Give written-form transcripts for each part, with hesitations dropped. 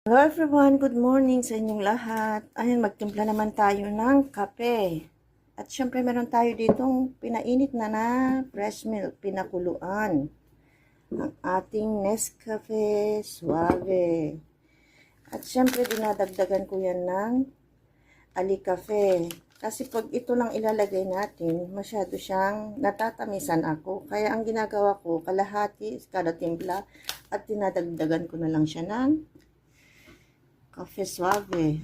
Hello everyone, good morning sa inyong lahat. Ayun, magtimpla naman tayo ng kape. At syempre meron tayo ditong pinainit na fresh milk, pinakuluan. Ang ating Nescafe Suave. At syempre dinadagdagan ko yan ng Alicafe. Kasi pag ito lang ilalagay natin, masyado siyang natatamisan ako. Kaya ang ginagawa ko, kalahati, kada timpla, at dinadagdagan ko na lang siya ng Cafe Suave.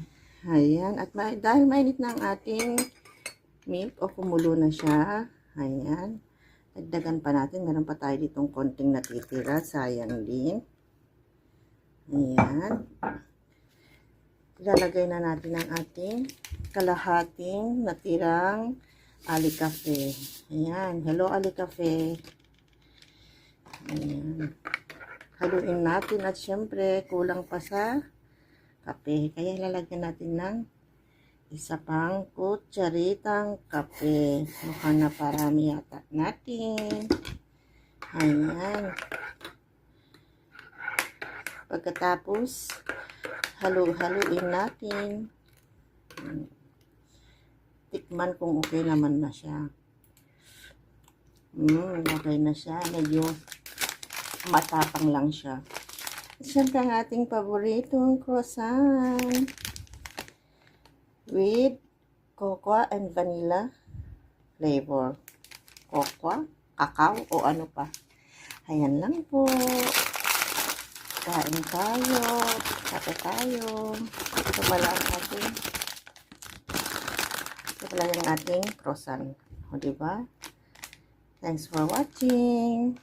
Ayan. At dahil mainit na ang ating milk o kumulo na siya. Ayan. Dagdagan pa natin. Meron pa tayo ditong konting natitira. Sayang din. Ayan. Ilalagay na natin ang ating kalahating natirang Alicafe. Ayan. Hello Alicafe. Ayan. Haluin natin at syempre kulang pa sa kape. Kaya ilalagyan natin ng isa pang kutsaritang kape. Mukhang naparami yata natin. Ayan. Pagkatapos, haluin natin. Tikman kung okay naman na siya. Okay na siya. Medyo matapang lang siya. Siyempre ang ating paboritong croissant with cocoa and vanilla flavor. Cocoa, kakao o ano pa. Ayan lang po. Kain tayo. Kape tayo. Ito pala ang ating croissant. O diba? Thanks for watching.